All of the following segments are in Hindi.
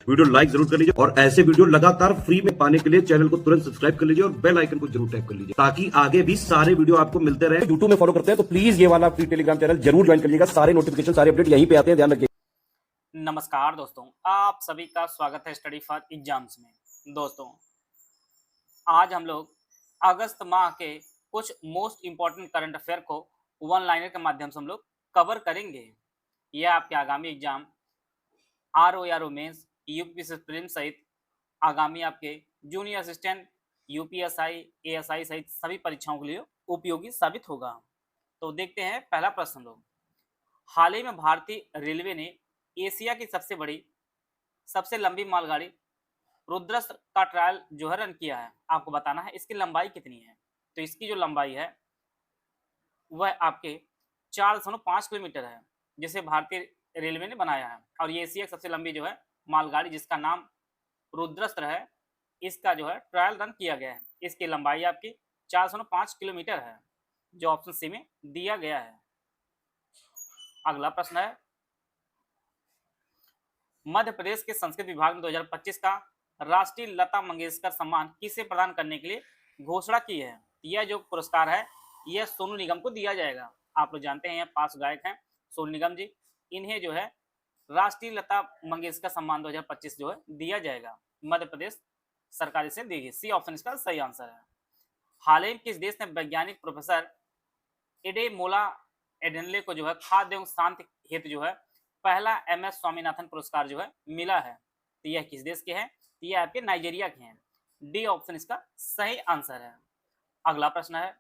वीडियो लाइक जरूर कर लीजिए और ऐसे वीडियो लगातार फ्री में पाने के लिए चैनल को तुरंत सब्सक्राइब कर लीजिए और बेल आइकन को जरूर टैप कर लीजिए ताकि आगे भी सारे वीडियो आपको मिलते रहे। यूट्यूब में फॉलो करते हैं तो प्लीज ये वाला फ्री टेलीग्राम चैनल जरूर ज्वाइन कर लीजिएगा। सारे नोटिफिकेशन सारे अपडेट यहीं पे आते हैं, ध्यान रखिए। नमस्कार दोस्तों, आप सभी का स्वागत है स्टडी फॉर एग्जाम्स में। दोस्तों, आज हम लोग अगस्त माह के कुछ मोस्ट इंपॉर्टेंट करंट अफेयर को वन लाइनर के माध्यम से हम लोग कवर करेंगे। यह आपके आगामी exam RO mains, UPSC prelims सहित आगामी आपके जूनियर असिस्टेंट, यूपीएसआई, एएसआई सहित सभी परीक्षाओं के लिए उपयोगी साबित होगा। तो देखते हैं पहला प्रश्न लोग। हाल ही में भारतीय रेलवे ने एशिया की सबसे लंबी मालगाड़ी रुद्रस्त्र का ट्रायल जो है रन किया है। आपको बताना है इसकी लंबाई कितनी है। तो इसकी जो लंबाई है वह आपके 4.5 किलोमीटर है, जिसे भारतीय रेलवे ने बनाया है। और ये एशिया की सबसे लंबी जो है मालगाड़ी, जिसका नाम रुद्रस्त्र है, इसका जो है ट्रायल रन किया गया है। इसकी लंबाई आपकी 4.5 किलोमीटर है, जो ऑप्शन सी में दिया गया है। अगला प्रश्न है, मध्य प्रदेश के संस्कृत विभाग में 2025 का राष्ट्रीय लता मंगेशकर सम्मान किसे प्रदान करने के लिए घोषणा की है। यह जो पुरस्कार है यह सोनू निगम को दिया जाएगा। आप लोग जानते हैं यह पार्श्व गायक हैं सोनू निगम जी। इन्हें जो है राष्ट्रीय लता मंगेशकर सम्मान 2025 जो है दिया जाएगा। मध्य प्रदेश सरकार इसे देगी। सी ऑप्शन इसका सही आंसर है। हाल ही में किस देश ने वैज्ञानिक प्रोफेसर एडेमोला एडेनले को जो है खाद्य एवं शांति हेतु जो है पहला MS स्वामीनाथन पुरस्कार जो है मिला है। तो यह किस देश के हैं? यह आपके नाइजीरिया के हैं। डी ऑप्शन इसका सही आंसर है। अगला प्रश्न है,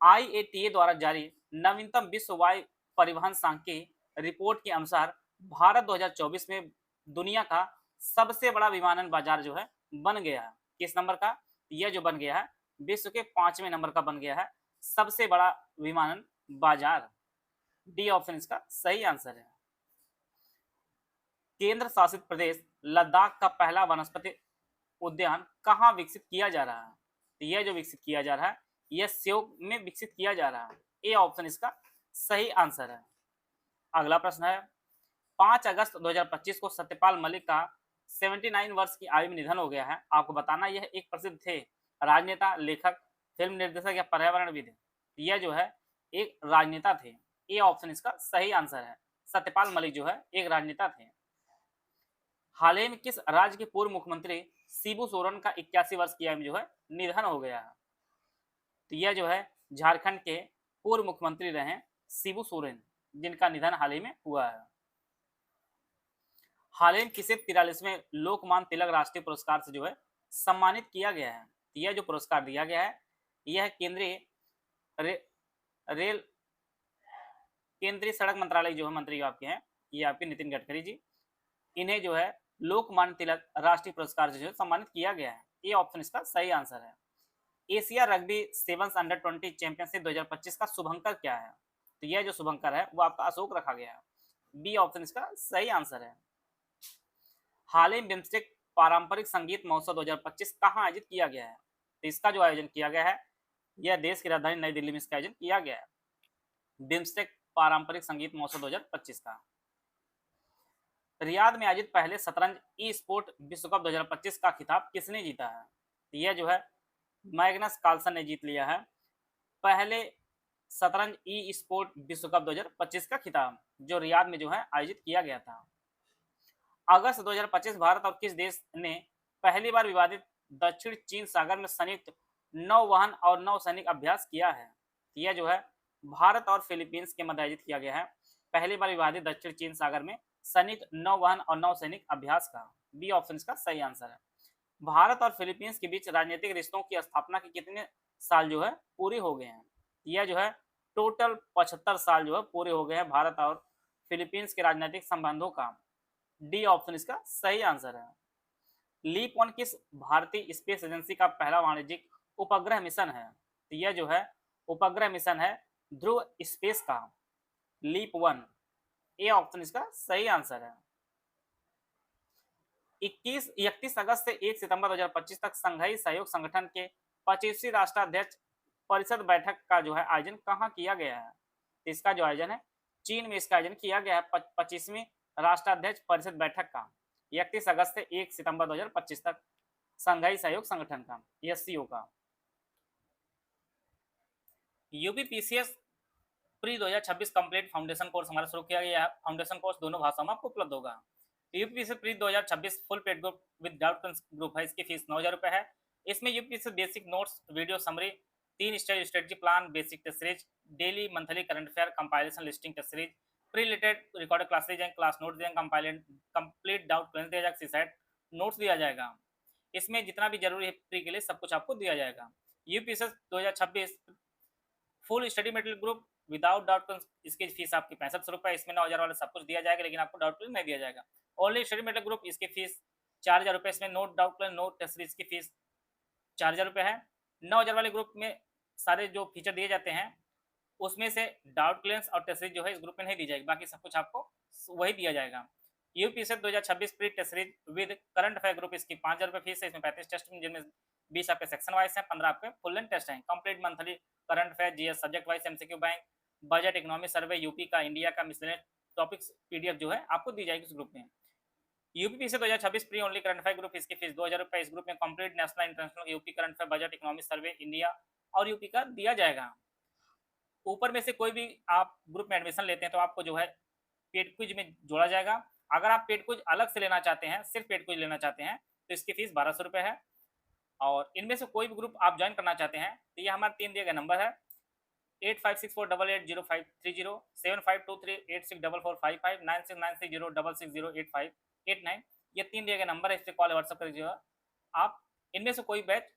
IATA द्वारा जारी नवीनतम विश्व वायु परिवहन सांख्यिकी रिपोर्ट के अनुसार भारत 2024 में दुनिया का सबसे बड़ा विमानन बाजार जो है बन गया है। किस नंबर का? यह जो बन गया है विश्व के 5वें नंबर का बन गया है सबसे बड़ा विमानन बाजार। डी ऑप्शन इसका सही आंसर है। केंद्र शासित प्रदेश लद्दाख का पहला वनस्पति उद्यान कहाँ विकसित किया जा रहा है? तो यह जो विकसित किया जा रहा है यह स्योक में विकसित किया जा रहा है। ए ऑप्शन इसका सही आंसर है। अगला प्रश्न है, 5 अगस्त 2025 को सत्यपाल मलिक का 79 वर्ष की आयु में निधन हो गया है। आपको बताना यह एक प्रसिद्ध थे राजनेता, लेखक, फिल्म निर्देशक या पर्यावरणविद। यह जो है एक राजनेता थे। ए ऑप्शन इसका सही आंसर है। सत्यपाल मलिक जो है एक राजनेता थे। हाल ही में किस राज्य के पूर्व मुख्यमंत्री शिबू सोरेन का 81 वर्ष की आयु में जो है निधन हो गया है? तो यह जो है झारखंड के पूर्व मुख्यमंत्री रहे शिबू सोरेन, जिनका निधन हाल ही में हुआ है। हाल ही में किसे 43वें लोकमान्य तिलक राष्ट्रीय पुरस्कार से जो है सम्मानित किया गया है? तो यह जो पुरस्कार दिया गया है यह केंद्रीय सड़क मंत्रालय जो है मंत्री आपके हैं, ये आपके नितिन गडकरी जी। इन्हें जो है लोकमान्य तिलक राष्ट्रीय पुरस्कार से जो है सम्मानित किया गया है। ये ऑप्शन इसका सही आंसर है। Asia rugby sevens under 20 championship 2025 का शुभंकर क्या है? तो यह जो शुभंकर है वो आपका अशोक रखा गया है। बी ऑप्शन इसका सही आंसर है। हाल ही में बिम्स्टेक पारंपरिक संगीत महोत्सव 2025 कहाँ आयोजित किया गया है? तो इसका जो आयोजन किया गया है यह देश की राजधानी नई दिल्ली में इसका आयोजन किया गया है। बिम्स्टेक पारंपरिक संगीत महोत्सव 2025 का। रियाद में आयोजित पहले शतरंज ई स्पोर्ट विश्व कप 2025 का खिताब किसने जीता है? यह जो है मैग्नस कार्लसन ने जीत लिया है पहले शतरंज ई स्पोर्ट विश्व कप 2025 का खिताब, जो रियाद में जो है आयोजित किया गया था। अगस्त 2025 भारत और किस देश ने पहली बार विवादित दक्षिण चीन सागर में संयुक्त नौवहन और नौसैनिक अभ्यास किया है? यह जो है भारत और फिलीपींस के मध्य आयोजित किया गया है पहली बार विवादित दक्षिण चीन सागर में संयुक्त नौवहन और नौसैनिक अभ्यास का। बी ऑप्शन इसका सही आंसर है। भारत और फिलीपींस के बीच राजनीतिक रिश्तों की स्थापना के कितने साल जो है पूरे हो गए हैं? यह जो है टोटल 75 साल जो है पूरे हो गए हैं भारत और फिलीपींस के राजनीतिक संबंधों का। डी ऑप्शन इसका सही आंसर है। लीप 1 किस भारतीय स्पेस एजेंसी का पहला वाणिज्यिक उपग्रह मिशन है? तो यह जो है उपग्रह मिशन है ध्रुव स्पेस का, लीप 1। ए ऑप्शन इसका सही आंसर है। 31 अगस्त से 1 सितंबर 2025 तक संघाई सहयोग संगठन के 25वीं राष्ट्राध्यक्ष परिषद बैठक का जो है आयोजन कहाँ किया गया है? इसका जो आयोजन है चीन में इसका आयोजन किया गया है 25वीं राष्ट्राध्यक्ष परिषद बैठक का। 31 अगस्त से 1 सितंबर 2025 तक संघाई सहयोग संगठन का, एससीओ का। UPPCS pre 2026 complete foundation course हमारा शुरू किया गया है। फाउंडेशन कोर्स दोनों भाषाओं में आपको उपलब्ध होगा। UPPCS pre 2026 full paid group with doubt group है, इसकी फीस 9,000 रुपये है। इसमें UPPCS basic notes, video summary, 3 stage strategy plan, basic test series, daily monthly current affair, compilation listing test series, pre related recorded class जाएंगे, क्लास नोट्स देंगे, कंप्लीट डाउट क्लियर दिया जाएगा, सीसाइड नोट्स दिया जाएगा। इसमें जितना भी जरूरी है प्री के लिए सब कुछ आपको दिया जाएगा। UPPCS 2026 full study material group without doubt, इसकी फीस आपकी 6500 रुपये। इसमें 9,000 वाला सब कुछ दिया जाएगा, लेकिन आपको डाउट नहीं दिया जाएगा। ओनली स्टडी मटेरियल ग्रुप, इसकी फीस 4,000 रुपये। इसमें note doubt note test series की फीस 4,000 रुपये है। 9,000 वाले ग्रुप में सारे जो फीचर दिए जाते हैं उसमें से डाउट क्लियरेंस और टेस्ट सीरीज जो है इस ग्रुप में नहीं दी जाएगी, बाकी सब कुछ आपको वही दिया जाएगा। UPSC 2026 pre test series with current affair group, इसकी 5,000 रुपये फीस है। इसमें 35 टेस्ट जिनमें 20 आपके सेक्शन वाइज हैं, 15 आपके फुल लेंथ टेस्ट हैं। Complete monthly current affair, GS subject wise, MCQ bank, budget, economy survey, UP का, इंडिया का, मिसलेनियस टॉपिक्स पीडीएफ जो है आपको दी जाएगी इस ग्रुप में। UPPC 2026 pre only current affair group, इसकी फीस 2,000 रुपये। इस ग्रुप में complete national international UP current affair, budget, economy survey, India और यूपी का दिया जाएगा। ऊपर में से कोई भी आप ग्रुप में एडमिशन लेते हैं तो आपको जो है पेड क्विज में जोड़ा जाएगा। अगर आप पेड क्विज अलग से लेना चाहते हैं, सिर्फ पेड क्विज लेना चाहते हैं, तो इसकी फीस 1,200 रुपये है। और इनमें से कोई भी ग्रुप आप ज्वाइन करना चाहते हैं तो ये हमारे 3 दिए गए नंबर है 8564880530, 7523864455, 969306608589। ये 3 दिए गए नंबर है, इससे कॉल व्हाट्सअप कर दीजिएगा। आप इनमें से कोई बैच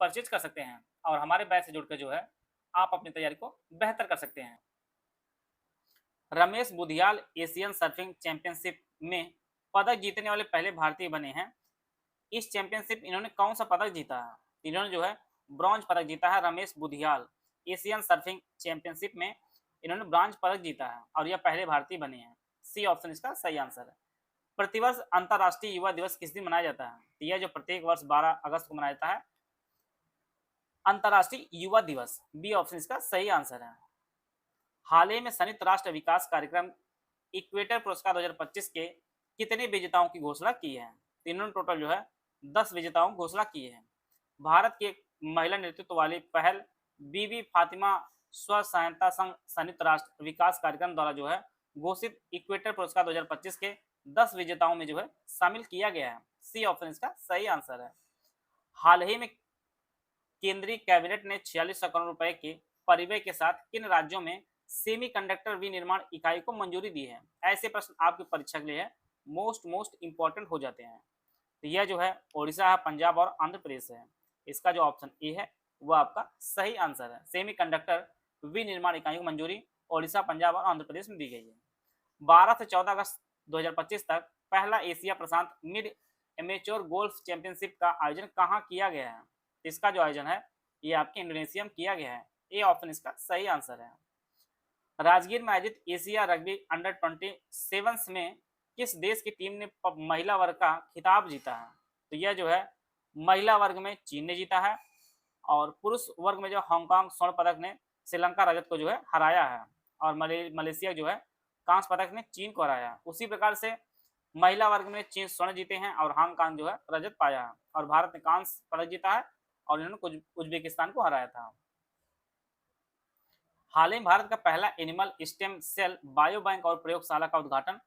परचेज कर सकते हैं और हमारे बैच से जुड़कर जो है आप अपनी तैयारी को बेहतर कर सकते हैं। Ramesh Budhiyal Asian surfing championship में पदक जीतने वाले पहले भारतीय बने हैं। इस चैंपियनशिप इन्होंने कौन सा पदक जीता है? इन्होंने जो है ब्रॉन्ज पदक जीता है। Ramesh Budhiyal Asian surfing championship में इन्होंने ब्रॉन्ज पदक जीता है और यह पहले भारतीय बने हैं। सी ऑप्शन इसका सही आंसर है। प्रतिवर्ष अंतर्राष्ट्रीय युवा दिवस किस दिन मनाया जाता है? तो यह जो प्रत्येक वर्ष 12 अगस्त को मनाया जाता है अंतर्राष्ट्रीय युवा दिवस, बी ऑप्शन इसका सही आंसर है। हाल ही में संयुक्त राष्ट्र विकास कार्यक्रम इक्वेटर पुरस्कार 2025 के कितने विजेताओं की घोषणा की है? इन्होंने टोटल जो है 10 विजेताओं की घोषणा की है। भारत की महिला नेतृत्व वाली पहल बीबी फातिमा स्व सहायता संघ संयुक्त राष्ट्र विकास कार्यक्रम द्वारा जो है घोषित इक्वेटर पुरस्कार 2025 के 10 विजेताओं में जो है शामिल किया गया है। सी ऑप्शन इसका सही आंसर है। हाल ही में केंद्रीय कैबिनेट ने 4600 करोड़ रुपए के परिव्यय के साथ किन राज्यों में सेमीकंडक्टर विनिर्माण इकाई को मंजूरी दी है? ऐसे प्रश्न आपकी परीक्षा के लिए है मोस्ट इंपॉर्टेंट हो जाते हैं। तो यह जो है ओडिशा है, पंजाब और आंध्र प्रदेश है। इसका जो ऑप्शन ए है वह आपका सही आंसर है। सेमीकंडक्टर विनिर्माण इकाई को मंजूरी ओडिशा, पंजाब और आंध्र प्रदेश में दी गई है। 12 से 14 अगस्त 2025 तक पहला एशिया प्रशांत मिड एमेच्योर गोल्फ चैंपियनशिप का आयोजन कहाँ किया गया है? इसका जो आयोजन है ये आपके इंडोनेशिया में किया गया है। ए ऑप्शन इसका सही आंसर है। राजगीर में आयोजित एशिया रग्बी अंडर 27 में किस देश की टीम ने महिला वर्ग का खिताब जीता है? तो यह जो है महिला वर्ग में चीन ने जीता है और पुरुष वर्ग में जो हांगकांग स्वर्ण पदक ने श्रीलंका रजत को जो है हराया है और मलेशिया जो है कांस्य पदक ने चीन को हराया है। उसी प्रकार से महिला वर्ग में चीन स्वर्ण जीते हैं और हांगकांग जो है रजत पाया है और भारत ने कांस्य पदक जीता है और इन्होंने उज्बेकिस्तान को हराया था। हाल ही भारत का पहला animal stem cell bio bank और प्रयोगशाला का उद्घाटन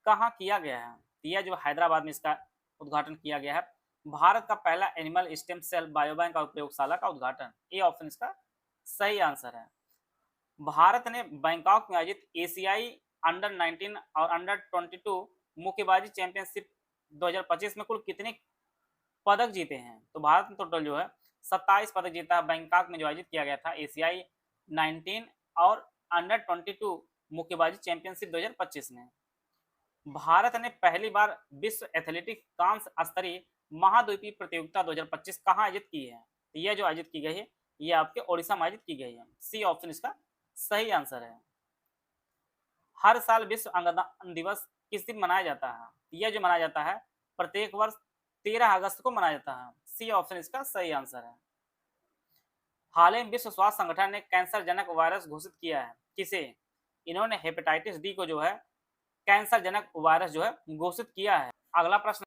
कहाँ किया गया है? यह जो हैदराबाद में इसका उद्घाटन किया गया है। भारत का पहला animal stem cell bio bank और प्रयोगशाला का उद्घाटन, ए ऑप्शन इसका सही आंसर है। भारत ने बैंकॉक में आयोजित एशियाई अंडर 19 और अंडर 22 मुक्केबाजी चैंपियनशिप 2025 में कुल कितने पदक जीते हैं? तो भारत ने टोटल जो है 27 पदक जीता है। बैंकॉक में जो आयोजित किया गया था एशियाई 19 और अंडर 22 मुक्केबाजी चैंपियनशिप 2025 में। भारत ने पहली बार विश्व एथलेटिक्स कांस्य स्तरीय महाद्वीपीय प्रतियोगिता 2025 कहाँ आयोजित की है? तो यह जो आयोजित की गई है ये आपके ओडिशा में आयोजित की गई है। सी ऑप्शन इसका सही आंसर है। हर साल विश्व अंगदान दिवस किस दिन मनाया जाता है? यह जो मनाया जाता है प्रत्येक वर्ष 13 अगस्त को मनाया जाता है। सी ऑप्शन इसका सही आंसर है। हाल ही में विश्व स्वास्थ्य संगठन ने कैंसर जनक वायरस घोषित किया है। किसे? इन्होंने हेपेटाइटिस डी को जो है कैंसर जनक वायरस जो है घोषित किया है। अगला प्रश्न